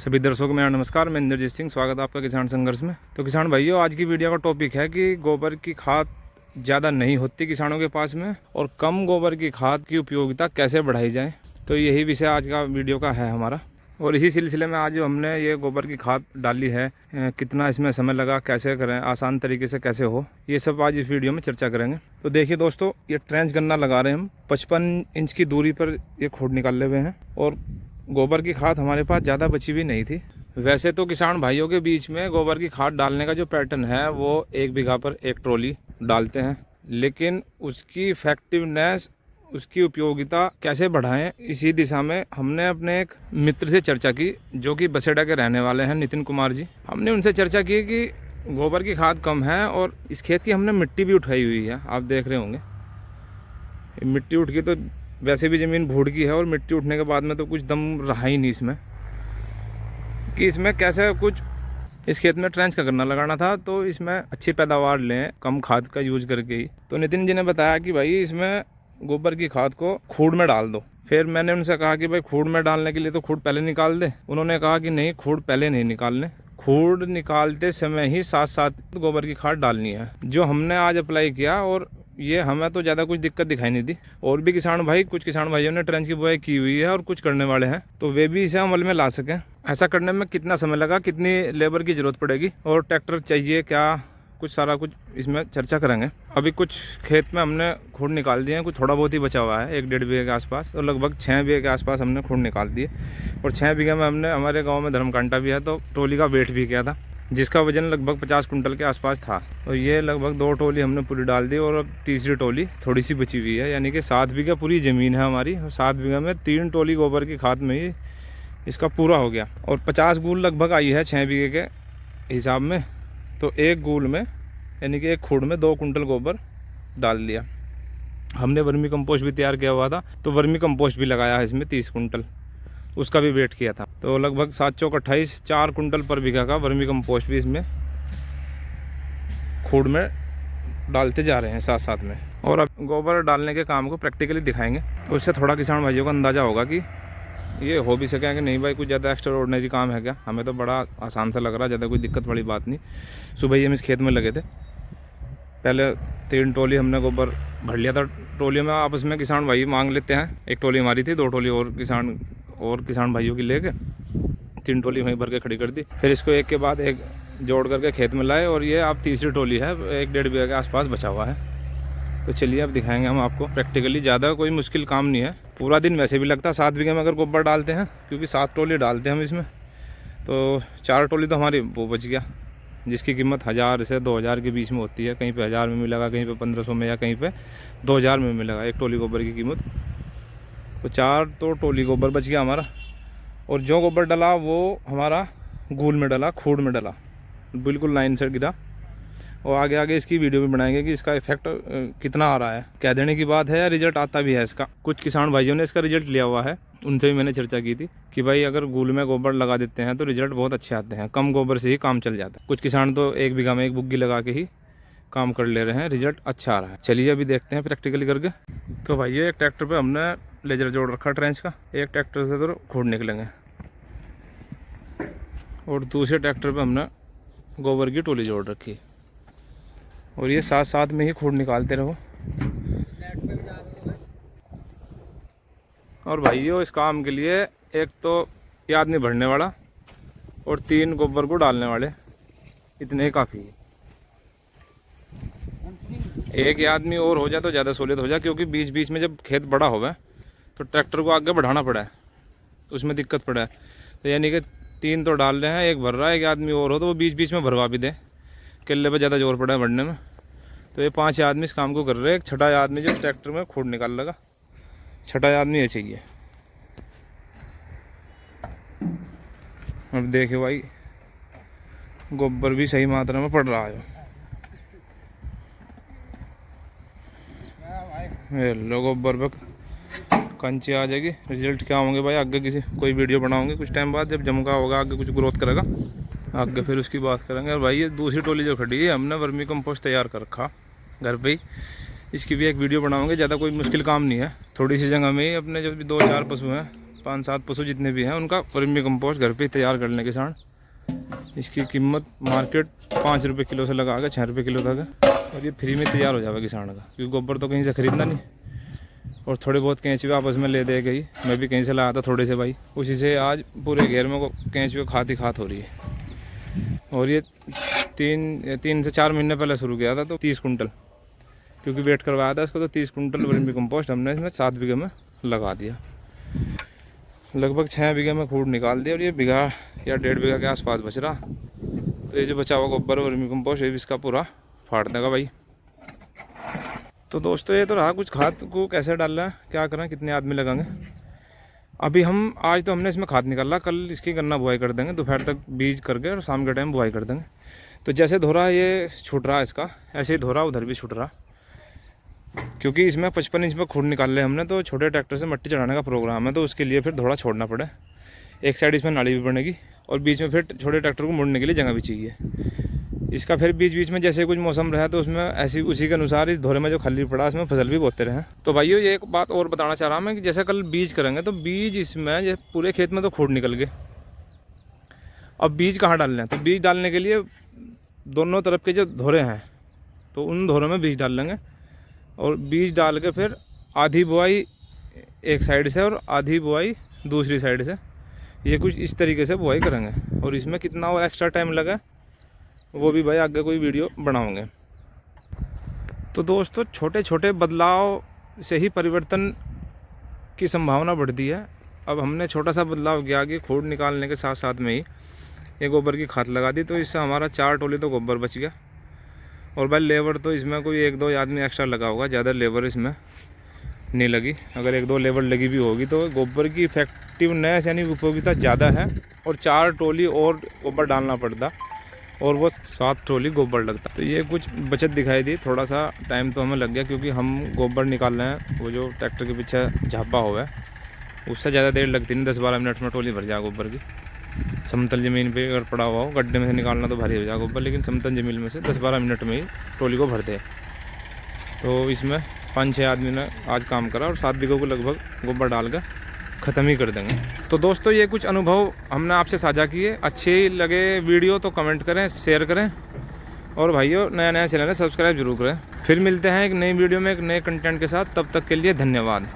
सभी दर्शकों को मेरा नमस्कार। मैं इंद्रजीत सिंह, स्वागत है आपका किसान संघर्ष में। तो किसान भाइयों, आज की वीडियो का टॉपिक है कि गोबर की खाद ज़्यादा नहीं होती किसानों के पास में, और कम गोबर की खाद की उपयोगिता कैसे बढ़ाई जाए। तो यही विषय आज का वीडियो का है हमारा। और इसी सिलसिले में आज हमने ये गोबर की खाद डाली है, कितना इसमें समय लगा, कैसे करें, आसान तरीके से कैसे हो, ये सब आज इस वीडियो में चर्चा करेंगे। तो देखिए दोस्तों, ये ट्रेंच गन्ना लगा रहे हैं हम। 55 इंच की दूरी पर ये खोड निकाले हुए हैं और गोबर की खाद हमारे पास ज़्यादा बची भी नहीं थी। वैसे तो किसान भाइयों के बीच में गोबर की खाद डालने का जो पैटर्न है वो 1 बीघा पर 1 ट्रॉली डालते हैं, लेकिन उसकी इफेक्टिवनेस, उसकी उपयोगिता कैसे बढ़ाएं, इसी दिशा में हमने अपने एक मित्र से चर्चा की जो कि बसेड़ा के रहने वाले हैं, नितिन कुमार जी। हमने उनसे चर्चा की कि गोबर की खाद कम है और इस खेत की हमने मिट्टी भी उठाई हुई है, आप देख रहे होंगे मिट्टी उठ गई। तो वैसे भी ज़मीन भूडकी है और मिट्टी उठने के बाद में तो कुछ दम रहा ही नहीं इसमें कि इसमें कैसे कुछ इस खेत में ट्रेंच का गन्ना लगाना था, तो इसमें अच्छी पैदावार लें कम खाद का यूज करके ही। तो नितिन जी ने बताया कि भाई इसमें गोबर की खाद को खूड़ में डाल दो। फिर मैंने उनसे कहा कि भाई खूड़ में डालने के लिए तो खूड़ पहले निकाल दे। उन्होंने कहा कि नहीं, खूड़ पहले नहीं निकालने, खूड़ निकालते समय ही साथ साथ गोबर की खाद डालनी है। जो हमने आज अप्लाई किया, और ये हमें तो ज़्यादा कुछ दिक्कत दिखाई नहीं दी। और भी किसान भाई, कुछ किसान भाइयों ने ट्रेंच की बुआई की हुई है और कुछ करने वाले हैं, तो वे भी इसे अमल में ला सकें। ऐसा करने में कितना समय लगा, कितनी लेबर की ज़रूरत पड़ेगी और ट्रैक्टर चाहिए क्या, कुछ सारा कुछ इसमें चर्चा करेंगे। अभी कुछ खेत में हमने खूड़ निकाल दिए हैं, कुछ थोड़ा बहुत ही बचा हुआ है 1-1.5 बीघे के आसपास, और लगभग 6 बीघे के आसपास हमने खूड़ निकाल दिए। और 6 बीघे में हमने, हमारे गांव में धर्मकांटा भी है, तो ट्रॉली का वेट भी किया था जिसका वजन लगभग 50 कुंटल के आसपास था। और ये लगभग 2 ट्रॉली हमने पूरी डाल दी और अब तीसरी ट्रॉली थोड़ी सी बची हुई है, यानी कि 7 बीघा पूरी ज़मीन है हमारी, और 7 बीघा में 3 ट्रॉली गोबर की खाद में ही इसका पूरा हो गया। और 50 गूल लगभग आई है 6 बीघे के हिसाब में। तो एक गूल में, यानी कि एक खूड़ में 2 कुंटल गोबर डाल दिया। हमने वर्मी कंपोस्ट भी तैयार किया हुआ था, तो वर्मी कंपोस्ट भी लगाया है इसमें 30 कुंटल, उसका भी वेट किया था। तो लगभग 7 चौक 28, 4 कुंटल पर बीघा का वर्मी कंपोस्ट भी इसमें खूड़ में डालते जा रहे हैं साथ साथ में। और अब गोबर डालने के काम को प्रैक्टिकली दिखाएंगे, उससे थोड़ा किसान भाइयों को अंदाज़ा होगा कि ये हो भी सके कि नहीं भाई कुछ ज़्यादा एक्स्ट्रा ऑर्डिनरी काम है क्या। हमें तो बड़ा आसान सा लग रहा है, ज़्यादा कोई दिक्कत वाली बात नहीं। सुबह ही हम इस खेत में लगे थे, पहले 3 ट्रॉली हमने गोबर भर लिया था। ट्रॉली में आपस में किसान भाई मांग लेते हैं, 1 ट्रॉली हमारी थी, 2 ट्रॉली और किसान भाइयों की लेके 3 ट्रॉली वहीं भर के खड़ी कर दी। फिर इसको एक के बाद एक जोड़ करके खेत में लाए, और ये अब तीसरी ट्रॉली है, 1-1.5 बीघा के आसपास बचा हुआ है। तो चलिए अब दिखाएंगे हम आपको प्रैक्टिकली। ज़्यादा कोई मुश्किल काम नहीं है, पूरा दिन वैसे भी लगता है 7 बीघे में अगर गोबर डालते हैं, क्योंकि 7 ट्रॉली डालते हैं हम इसमें। तो 4 ट्रॉली तो हमारी वो बच गया, जिसकी कीमत 1000 से 2000 के बीच में होती है। कहीं पे 1000 में मिलेगा, कहीं पे 1500 में, या कहीं पे 2000 में मिलेगा 1 ट्रॉली गोबर की कीमत। तो 4 तो ट्रॉली गोबर बच गया हमारा। और जो गोबर डला वो हमारा गूल में डला, खूड़ में डला, बिल्कुल लाइन से गिरा। और आगे आगे इसकी वीडियो भी बनाएंगे कि इसका इफेक्ट कितना आ रहा है। कह देने की बात है या रिजल्ट आता भी है इसका। कुछ किसान भाइयों ने इसका रिजल्ट लिया हुआ है, उनसे भी मैंने चर्चा की थी कि भाई अगर गूल में गोबर लगा देते हैं तो रिजल्ट बहुत अच्छे आते हैं, कम गोबर से ही काम चल जाता है। कुछ किसान तो 1 बीघा में 1 बुग्गी लगा के ही काम कर ले रहे हैं, रिजल्ट अच्छा आ रहा है। चलिए अभी देखते हैं प्रैक्टिकली करके। तो भाई एक ट्रैक्टर पर हमने लेजर जोड़ रखा ट्रेंच का, एक ट्रैक्टर से तो खूड़ निकलेंगे, और दूसरे ट्रैक्टर पे हमने गोबर की टोली जोड़ रखी, और ये साथ साथ में ही खूड़ निकालते रहो। और भाइयों, इस काम के लिए एक तो ये आदमी भरने वाला और 3 गोबर को डालने वाले, इतने ही काफ़ी है। एक आदमी और हो जाए तो ज़्यादा सहूलियत हो जाए, क्योंकि बीच बीच में जब खेत बड़ा होगा तो ट्रैक्टर को आगे बढ़ाना पड़ा है, तो उसमें दिक्कत पड़ा है। तो यानी कि 3 तो डाल रहे हैं, एक भर रहा है, एक आदमी और हो तो वो बीच बीच में भरवा भी दें, किले पे ज़्यादा जोर पड़ा है भरने में। तो ये 5 आदमी इस काम को कर रहे हैं। एक छठा आदमी जो ट्रैक्टर में खूड़ निकाल लगा, छठा आदमी ये चाहिए। अब देखे भाई, गोबर भी सही मात्रा में पड़ रहा है। ये लो गोबर पर कंची आ जाएगी। रिजल्ट क्या होंगे भाई, आगे कोई वीडियो बनाओगे कुछ टाइम बाद, जब जमका होगा, आगे कुछ ग्रोथ करेगा, आगे फिर उसकी बात करेंगे। और भाई ये दूसरी टोली जो खड़ी है, हमने वर्मी कंपोस्ट तैयार कर रखा घर पे ही, इसकी भी एक वीडियो बनाओगे। ज़्यादा कोई मुश्किल काम नहीं है, थोड़ी सी जगह में ही अपने जो भी 2-4 पशु हैं 5-7 पशु जितने भी हैं उनका वर्मी कंपोस्ट घर पे तैयार कर लें किसान। इसकी कीमत मार्केट 5 रुपये किलो से लगा के 6 रुपये किलो तक है, और ये फ्री में तैयार हो जाएगा किसान का, क्योंकि गोबर तो कहीं से ख़रीदना नहीं। और थोड़े बहुत केंचुए आपस में ले दे गई, मैं भी कहीं से लाया था थोड़े से भाई, उसी से आज पूरे घेर में केंचुए खाद ही खाद हो रही है। और ये 3 से 4 महीने पहले शुरू किया था, तो 30 कुंटल, क्योंकि वेट करवाया था इसको, तो 30 कुंटल वर्मी कंपोस्ट हमने इसमें 7 बीघे में लगा दिया। लगभग 6 बीघे में खूड निकाल दिया, और ये बीघा या 1.5 बीघा के आसपास बच रहा। तो ये जो बचा हुआ गोबर वर्मी कंपोस्ट, ये भी इसका पूरा फाड़ देगा भाई। तो दोस्तों ये तो रहा कुछ खाद को कैसे डालना है, क्या करें, कितने आदमी लगाएंगे। अभी हम आज तो हमने इसमें खाद निकाला, कल इसकी गन्ना बुआई कर देंगे, दोपहर तक बीज करके और शाम के टाइम बुआई कर देंगे। तो जैसे धोरा ये छूट रहा है इसका, ऐसे ही धोरा उधर भी छूट रहा, क्योंकि इसमें 55 इंच में खूड निकाल ले हमने, तो छोटे ट्रैक्टर से मिट्टी चढ़ाने का प्रोग्राम है, तो उसके लिए फिर थोड़ा छोड़ना पड़े। एक साइड इसमें नाली भी बनेगी, और बीच में फिर छोटे ट्रैक्टर को मुड़ने के लिए जगह भी चाहिए। इसका फिर बीच बीच में जैसे कुछ मौसम रहा तो उसमें ऐसी उसी के अनुसार इस धोरे में जो खाली पड़ा उसमें फसल भी बोते रहे। तो भाइयों ये एक बात और बताना चाह रहा हूँ मैं कि जैसे कल बीज करेंगे, तो बीज इसमें पूरे खेत में तो खूड निकल गए, अब बीज कहाँ डालने हैं, तो बीज डालने के लिए दोनों तरफ के जो धोरे हैं, तो उन धोरों में बीज डाल लेंगे, और बीज डाल के फिर आधी बुआई एक साइड से और आधी बुआई दूसरी साइड से, ये कुछ इस तरीके से बुआई करेंगे। और इसमें कितना और एक्स्ट्रा टाइम लगा वो भी भाई आगे कोई वीडियो बनाऊंगे। तो दोस्तों छोटे छोटे बदलाव से ही परिवर्तन की संभावना बढ़ती है। अब हमने छोटा सा बदलाव किया कि खूड निकालने के साथ साथ में ही ये गोबर की खाद लगा दी, तो इससे हमारा 4 टोली तो गोबर बच गया। और भाई लेबर तो इसमें कोई 1-2 आदमी एक्स्ट्रा लगा होगा, ज़्यादा लेबर इसमें नहीं लगी। अगर 1-2 लेबर लगी भी होगी तो गोबर की इफेक्टिवनेस यानी उपयोगिता ज़्यादा है, और 4 टोली और गोबर डालना पड़ता, और वो 7 ट्रॉली गोबर लगता। तो ये कुछ बचत दिखाई दी, थोड़ा सा टाइम तो हमें लग गया, क्योंकि हम गोबर निकाल रहे हैं, वो जो ट्रैक्टर के पीछे झापा हुआ है उससे ज़्यादा देर लगती नहीं, 10-12 मिनट में ट्रॉली भर जाए गोबर की। समतल ज़मीन पे अगर पड़ा हुआ हो, गड्ढे में से निकालना तो भारी हो जाए गोबर, लेकिन समतल ज़मीन में से 10-12 मिनट में ही ट्रॉली को भरते हैं। तो इसमें 5-6 आदमी ने आज काम करा, और 7 बीघों को लगभग गोबर डाल कर ख़त्म ही कर देंगे। तो दोस्तों ये कुछ अनुभव हमने आपसे साझा किए। अच्छे लगे वीडियो तो कमेंट करें, शेयर करें, और भाइयों नया चैनल है सब्सक्राइब जरूर करें। फिर मिलते हैं एक नई वीडियो में एक नए कंटेंट के साथ, तब तक के लिए धन्यवाद।